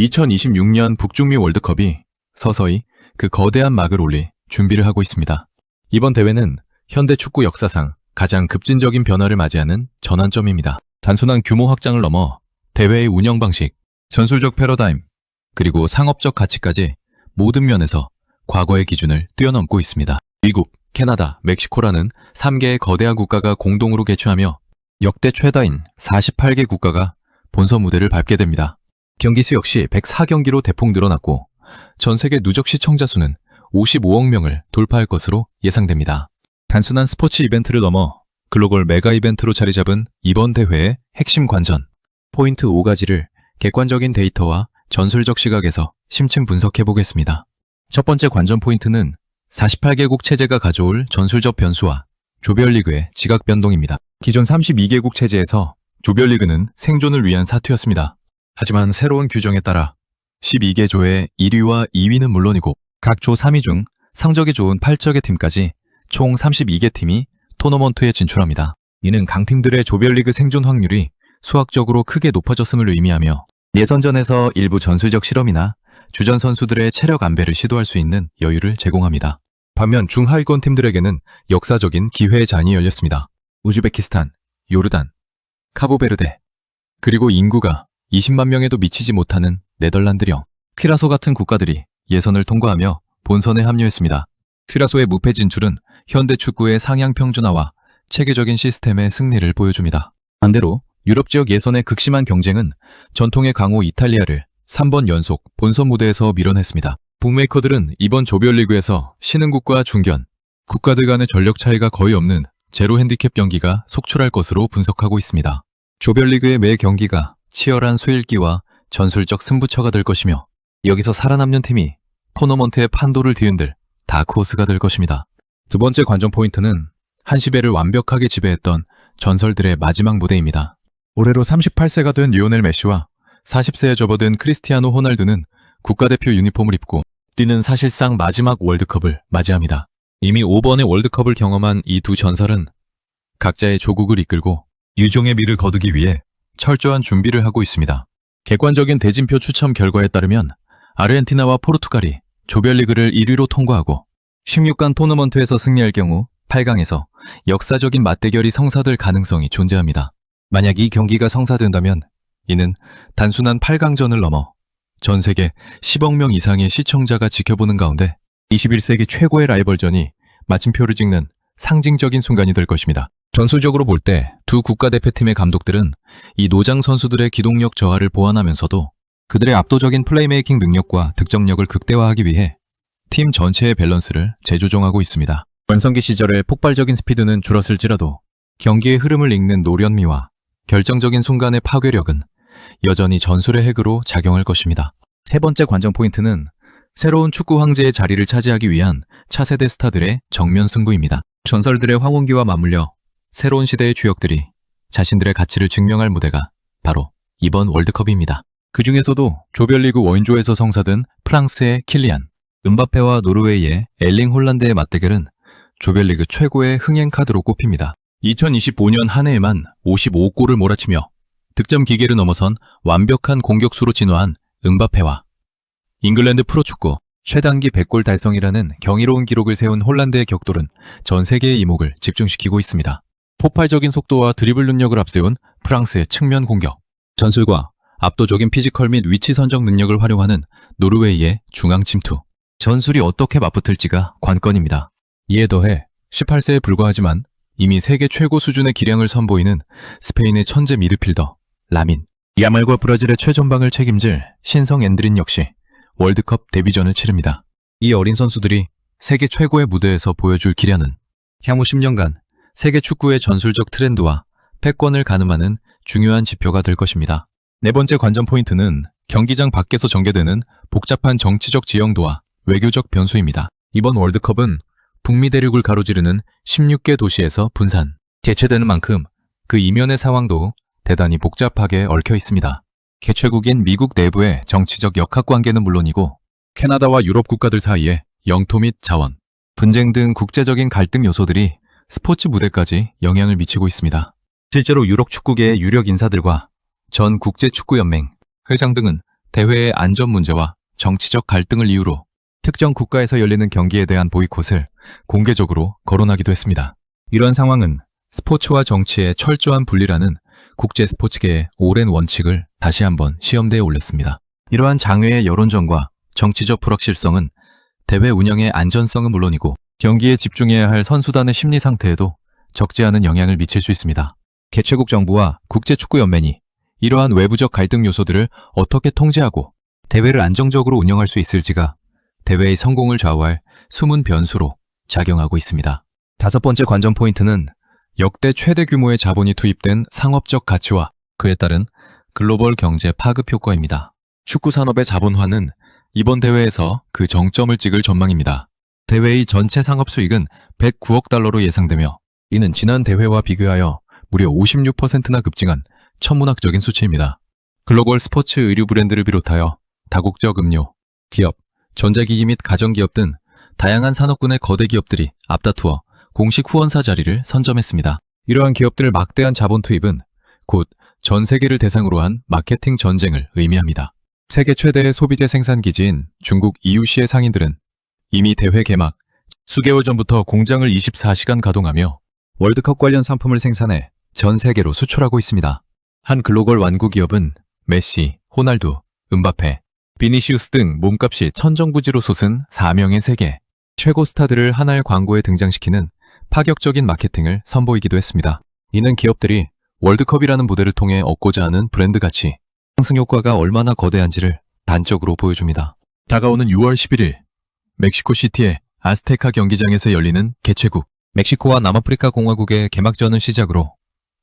2026년 북중미 월드컵이 서서히 그 거대한 막을 올릴 준비를 하고 있습니다. 이번 대회는 현대 축구 역사상 가장 급진적인 변화를 맞이하는 전환점입니다. 단순한 규모 확장을 넘어 대회의 운영 방식, 전술적 패러다임, 그리고 상업적 가치까지 모든 면에서 과거의 기준을 뛰어넘고 있습니다. 미국, 캐나다, 멕시코라는 3개의 거대한 국가가 공동으로 개최하며 역대 최다인 48개 국가가 본선 무대를 밟게 됩니다. 경기 수 역시 104경기로 대폭 늘어났고 전 세계 누적 시청자 수는 55억 명을 돌파할 것으로 예상됩니다. 단순한 스포츠 이벤트를 넘어 글로벌 메가 이벤트로 자리 잡은 이번 대회의 핵심 관전, 포인트 5가지를 객관적인 데이터와 전술적 시각에서 심층 분석해 보겠습니다. 첫 번째 관전 포인트는 48개국 체제가 가져올 전술적 변수와 조별리그의 지각 변동입니다. 기존 32개국 체제에서 조별리그는 생존을 위한 사투였습니다. 하지만 새로운 규정에 따라 12개 조의 1위와 2위는 물론이고 각 조 3위 중 성적이 좋은 8척의 팀까지 총 32개 팀이 토너먼트에 진출합니다. 이는 강팀들의 조별리그 생존 확률이 수학적으로 크게 높아졌음을 의미하며 예선전에서 일부 전술적 실험이나 주전 선수들의 체력 안배를 시도할 수 있는 여유를 제공합니다. 반면 중하위권 팀들에게는 역사적인 기회의 잔이 열렸습니다. 우즈베키스탄, 요르단, 카보베르데, 그리고 인구가 20만 명에도 미치지 못하는 네덜란드령, 퀴라소 같은 국가들이 예선을 통과하며 본선에 합류했습니다. 퀴라소의 무패 진출은 현대 축구의 상향 평준화와 체계적인 시스템의 승리를 보여줍니다. 반대로 유럽 지역 예선의 극심한 경쟁은 전통의 강호 이탈리아를 3번 연속 본선 무대에서 밀어냈습니다. 북메이커들은 이번 조별리그에서 신흥국과 중견, 국가들 간의 전력 차이가 거의 없는 제로 핸디캡 경기가 속출할 것으로 분석하고 있습니다. 조별리그의 매 경기가 치열한 수일기와 전술적 승부처가 될 것이며 여기서 살아남는 팀이 토너먼트의 판도를 뒤흔들 다크호스가 될 것입니다. 두 번째 관전 포인트는 한시배를 완벽하게 지배했던 전설들의 마지막 무대입니다. 올해로 38세가 된 리오넬 메시와 40세에 접어든 크리스티아노 호날두는 국가대표 유니폼을 입고 뛰는 사실상 마지막 월드컵을 맞이합니다. 이미 5번의 월드컵을 경험한 이 두 전설은 각자의 조국을 이끌고 유종의 미를 거두기 위해 철저한 준비를 하고 있습니다. 객관적인 대진표 추첨 결과에 따르면 아르헨티나와 포르투갈이 조별리그를 1위로 통과하고 16강 토너먼트에서 승리할 경우 8강에서 역사적인 맞대결이 성사될 가능성이 존재합니다. 만약 이 경기가 성사된다면 이는 단순한 8강전을 넘어 전 세계 10억 명 이상의 시청자가 지켜보는 가운데 21세기 최고의 라이벌전이 마침표를 찍는 상징적인 순간이 될 것입니다. 전술적으로 볼 때 두 국가대표팀의 감독들은 이 노장 선수들의 기동력 저하를 보완하면서도 그들의 압도적인 플레이메이킹 능력과 득점력을 극대화하기 위해 팀 전체의 밸런스를 재조정하고 있습니다. 전성기 시절의 폭발적인 스피드는 줄었을지라도 경기의 흐름을 읽는 노련미와 결정적인 순간의 파괴력은 여전히 전술의 핵으로 작용할 것입니다. 세 번째 관전 포인트는 새로운 축구 황제의 자리를 차지하기 위한 차세대 스타들의 정면 승부입니다. 전설들의 황혼기와 맞물려 새로운 시대의 주역들이 자신들의 가치를 증명할 무대가 바로 이번 월드컵입니다. 그 중에서도 조별리그 원조에서 성사된 프랑스의 킬리안, 은바페와 노르웨이의 엘링 홀란드의 맞대결은 조별리그 최고의 흥행 카드로 꼽힙니다. 2025년 한 해에만 55골을 몰아치며 득점 기계를 넘어선 완벽한 공격수로 진화한 은바페와 잉글랜드 프로축구 최단기 100골 달성이라는 경이로운 기록을 세운 홀란드의 격돌은 전 세계의 이목을 집중시키고 있습니다. 폭발적인 속도와 드리블 능력을 앞세운 프랑스의 측면 공격, 전술과 압도적인 피지컬 및 위치 선정 능력을 활용하는 노르웨이의 중앙 침투, 전술이 어떻게 맞붙을지가 관건입니다. 이에 더해 18세에 불과하지만 이미 세계 최고 수준의 기량을 선보이는 스페인의 천재 미드필더 라민, 야말과 브라질의 최전방을 책임질 신성 앤드린 역시 월드컵 데뷔전을 치릅니다. 이 어린 선수들이 세계 최고의 무대에서 보여줄 기량은 향후 10년간 세계 축구의 전술적 트렌드와 패권을 가늠하는 중요한 지표가 될 것입니다. 네 번째 관전 포인트는 경기장 밖에서 전개되는 복잡한 정치적 지형도와 외교적 변수입니다. 이번 월드컵은 북미 대륙을 가로지르는 16개 도시에서 분산, 개최되는 만큼 그 이면의 상황도 대단히 복잡하게 얽혀 있습니다. 개최국인 미국 내부의 정치적 역학관계는 물론이고 캐나다와 유럽 국가들 사이의 영토 및 자원, 분쟁 등 국제적인 갈등 요소들이 스포츠 무대까지 영향을 미치고 있습니다. 실제로 유럽 축구계의 유력 인사들과 전 국제축구연맹, 회장 등은 대회의 안전 문제와 정치적 갈등을 이유로 특정 국가에서 열리는 경기에 대한 보이콧을 공개적으로 거론하기도 했습니다. 이런 상황은 스포츠와 정치의 철저한 분리라는 국제 스포츠계의 오랜 원칙을 다시 한번 시험대에 올렸습니다. 이러한 장외의 여론전과 정치적 불확실성은 대회 운영의 안전성은 물론이고 경기에 집중해야 할 선수단의 심리 상태에도 적지 않은 영향을 미칠 수 있습니다. 개최국 정부와 국제축구연맹이 이러한 외부적 갈등 요소들을 어떻게 통제하고 대회를 안정적으로 운영할 수 있을지가 대회의 성공을 좌우할 숨은 변수로 작용하고 있습니다. 다섯 번째 관전 포인트는 역대 최대 규모의 자본이 투입된 상업적 가치와 그에 따른 글로벌 경제 파급 효과입니다. 축구 산업의 자본화는 이번 대회에서 그 정점을 찍을 전망입니다. 대회의 전체 상업 수익은 109억 달러로 예상되며 이는 지난 대회와 비교하여 무려 56%나 급증한 천문학적인 수치입니다. 글로벌 스포츠 의류 브랜드를 비롯하여 다국적 음료, 기업, 전자기기 및 가전기업 등 다양한 산업군의 거대 기업들이 앞다투어 공식 후원사 자리를 선점했습니다. 이러한 기업들의 막대한 자본 투입은 곧 전 세계를 대상으로 한 마케팅 전쟁을 의미합니다. 세계 최대의 소비재 생산 기지인 중국 EUC의 상인들은 이미 대회 개막 수개월 전부터 공장을 24시간 가동하며 월드컵 관련 상품을 생산해 전 세계로 수출하고 있습니다. 한 글로벌 완구 기업은 메시, 호날두, 음바페, 비니시우스 등 몸값이 천정부지로 솟은 4명의 세계 최고 스타들을 하나의 광고에 등장시키는 파격적인 마케팅을 선보이기도 했습니다. 이는 기업들이 월드컵이라는 무대를 통해 얻고자 하는 브랜드 가치, 상승 효과가 얼마나 거대한지를 단적으로 보여줍니다. 다가오는 6월 11일 멕시코시티의 아스테카 경기장에서 열리는 개최국 멕시코와 남아프리카 공화국의 개막전을 시작으로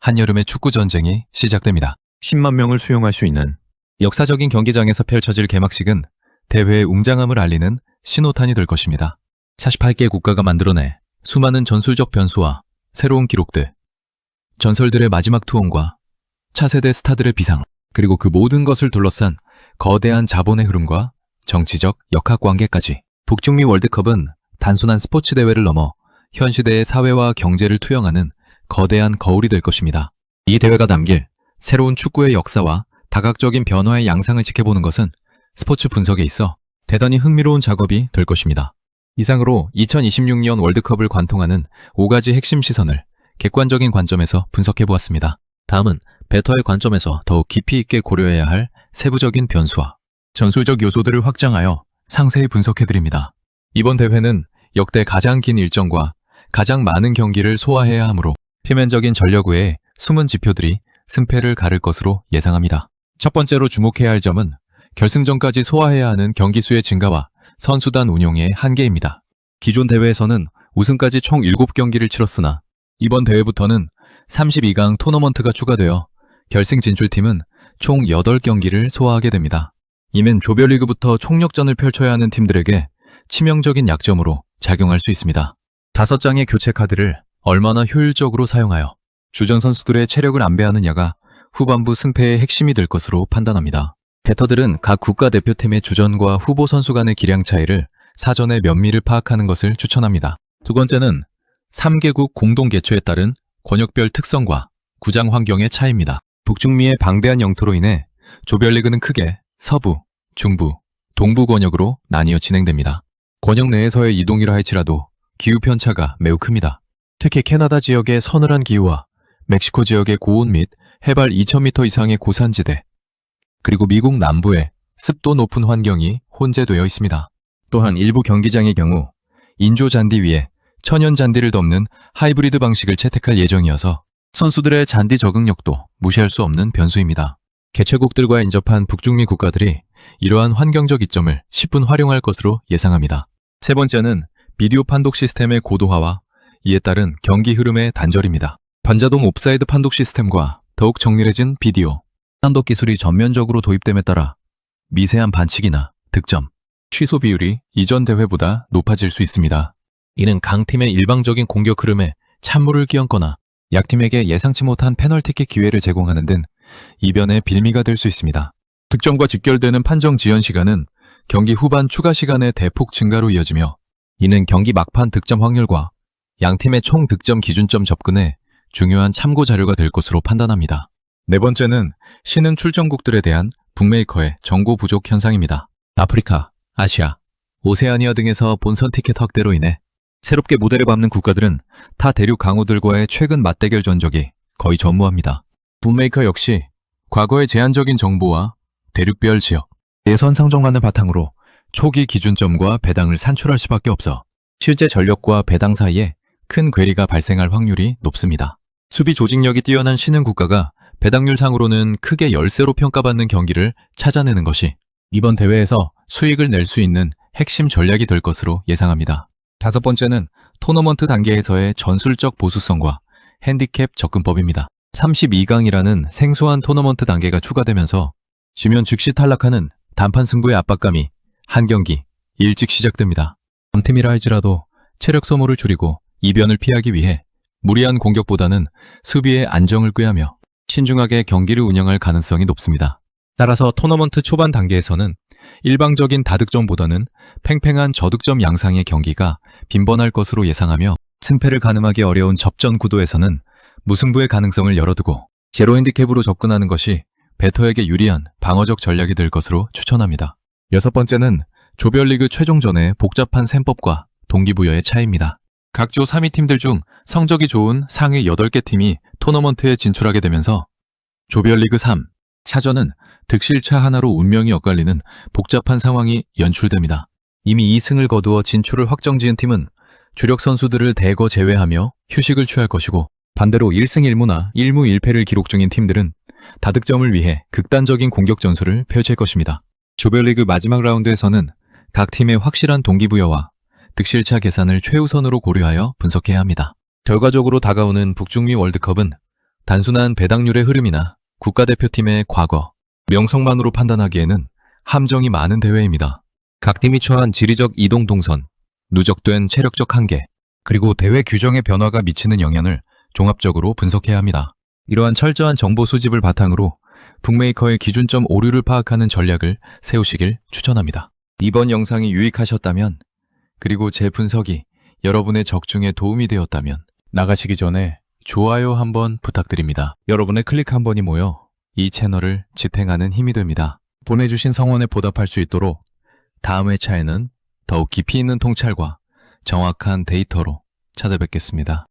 한여름의 축구 전쟁이 시작됩니다. 10만 명을 수용할 수 있는 역사적인 경기장에서 펼쳐질 개막식은 대회의 웅장함을 알리는 신호탄이 될 것입니다. 48개 국가가 만들어내 수많은 전술적 변수와 새로운 기록들, 전설들의 마지막 투혼과 차세대 스타들의 비상, 그리고 그 모든 것을 둘러싼 거대한 자본의 흐름과 정치적 역학관계까지 북중미 월드컵은 단순한 스포츠 대회를 넘어 현 시대의 사회와 경제를 투영하는 거대한 거울이 될 것입니다. 이 대회가 담길 새로운 축구의 역사와 다각적인 변화의 양상을 지켜보는 것은 스포츠 분석에 있어 대단히 흥미로운 작업이 될 것입니다. 이상으로 2026년 월드컵을 관통하는 5가지 핵심 시선을 객관적인 관점에서 분석해보았습니다. 다음은 배터의 관점에서 더욱 깊이 있게 고려해야 할 세부적인 변수와 전술적 요소들을 확장하여 상세히 분석해드립니다. 이번 대회는 역대 가장 긴 일정과 가장 많은 경기를 소화해야 하므로 표면적인 전력 외에 숨은 지표들이 승패를 가를 것으로 예상합니다. 첫 번째로 주목해야 할 점은 결승전까지 소화해야 하는 경기 수의 증가와 선수단 운용의 한계입니다. 기존 대회에서는 우승까지 총 7경기를 치렀으나 이번 대회부터는 32강 토너먼트가 추가되어 결승 진출팀은 총 8경기를 소화하게 됩니다. 이는 조별리그부터 총력전을 펼쳐야 하는 팀들에게 치명적인 약점으로 작용할 수 있습니다. 5장의 교체 카드를 얼마나 효율적으로 사용하여 주전 선수들의 체력을 안배하느냐가 후반부 승패의 핵심이 될 것으로 판단합니다. 배터들은 각 국가대표팀의 주전과 후보 선수 간의 기량 차이를 사전에 면밀히 파악하는 것을 추천합니다. 두 번째는 3개국 공동 개최에 따른 권역별 특성과 구장 환경의 차이입니다. 북중미의 방대한 영토로 인해 조별리그는 크게 서부, 중부, 동부 권역으로 나뉘어 진행됩니다. 권역 내에서의 이동이라 할지라도 기후 편차가 매우 큽니다. 특히 캐나다 지역의 서늘한 기후와 멕시코 지역의 고온 및 해발 2000m 이상의 고산지대, 그리고 미국 남부의 습도 높은 환경이 혼재되어 있습니다. 또한 일부 경기장의 경우 인조 잔디 위에 천연 잔디를 덮는 하이브리드 방식을 채택할 예정이어서 선수들의 잔디 적응력도 무시할 수 없는 변수입니다. 개최국들과 인접한 북중미 국가들이 이러한 환경적 이점을 10분 활용할 것으로 예상합니다. 세 번째는 비디오 판독 시스템의 고도화와 이에 따른 경기 흐름의 단절입니다. 반자동 옵사이드 판독 시스템과 더욱 정밀해진 비디오 판독 기술이 전면적으로 도입됨에 따라 미세한 반칙이나 득점, 취소 비율이 이전 대회보다 높아질 수 있습니다. 이는 강팀의 일방적인 공격 흐름에 찬물을 끼얹거나 약팀에게 예상치 못한 페널티킥 기회를 제공하는 등 이변의 빌미가 될 수 있습니다. 득점과 직결되는 판정 지연 시간은 경기 후반 추가 시간의 대폭 증가로 이어지며 이는 경기 막판 득점 확률과 양팀의 총 득점 기준점 접근에 중요한 참고 자료가 될 것으로 판단합니다. 네 번째는 신흥 출전국들에 대한 북메이커의 정보 부족 현상입니다. 아프리카, 아시아, 오세아니아 등에서 본선 티켓 확대로 인해 새롭게 무대를 밟는 국가들은 타 대륙 강호들과의 최근 맞대결 전적이 거의 전무합니다. 북메이커 역시 과거의 제한적인 정보와 대륙별 지역, 예선 상정만을 바탕으로 초기 기준점과 배당을 산출할 수밖에 없어 실제 전력과 배당 사이에 큰 괴리가 발생할 확률이 높습니다. 수비 조직력이 뛰어난 신흥 국가가 배당률상으로는 크게 열세로 평가받는 경기를 찾아내는 것이 이번 대회에서 수익을 낼 수 있는 핵심 전략이 될 것으로 예상합니다. 다섯 번째는 토너먼트 단계에서의 전술적 보수성과 핸디캡 접근법입니다. 32강이라는 생소한 토너먼트 단계가 추가되면서 지면 즉시 탈락하는 단판 승부의 압박감이 한 경기 일찍 시작됩니다. 강팀이라 할지라도 체력 소모를 줄이고 이변을 피하기 위해 무리한 공격보다는 수비의 안정을 꾀하며 신중하게 경기를 운영할 가능성이 높습니다. 따라서 토너먼트 초반 단계에서는 일방적인 다득점보다는 팽팽한 저득점 양상의 경기가 빈번할 것으로 예상하며 승패를 가늠하기 어려운 접전 구도에서는 무승부의 가능성을 열어두고 제로 핸디캡으로 접근하는 것이 배터에게 유리한 방어적 전략이 될 것으로 추천합니다. 여섯 번째는 조별리그 최종전의 복잡한 셈법과 동기부여의 차이입니다. 각 조 3위 팀들 중 성적이 좋은 상위 8개 팀이 토너먼트에 진출하게 되면서 조별리그 3, 차전은 득실차 하나로 운명이 엇갈리는 복잡한 상황이 연출됩니다. 이미 2승을 거두어 진출을 확정지은 팀은 주력 선수들을 대거 제외하며 휴식을 취할 것이고 반대로 1승 1무나 1무 1패를 기록 중인 팀들은 다득점을 위해 극단적인 공격 전술을 펼칠 것입니다. 조별리그 마지막 라운드에서는 각 팀의 확실한 동기부여와 득실차 계산을 최우선으로 고려하여 분석해야 합니다. 결과적으로 다가오는 북중미 월드컵은 단순한 배당률의 흐름이나 국가대표팀의 과거, 명성만으로 판단하기에는 함정이 많은 대회입니다. 각 팀이 처한 지리적 이동 동선, 누적된 체력적 한계, 그리고 대회 규정의 변화가 미치는 영향을 종합적으로 분석해야 합니다. 이러한 철저한 정보 수집을 바탕으로 북메이커의 기준점 오류를 파악하는 전략을 세우시길 추천합니다. 이번 영상이 유익하셨다면, 그리고 제 분석이 여러분의 적중에 도움이 되었다면 나가시기 전에 좋아요 한번 부탁드립니다. 여러분의 클릭 한 번이 모여 이 채널을 지탱하는 힘이 됩니다. 보내주신 성원에 보답할 수 있도록 다음 회차에는 더욱 깊이 있는 통찰과 정확한 데이터로 찾아뵙겠습니다.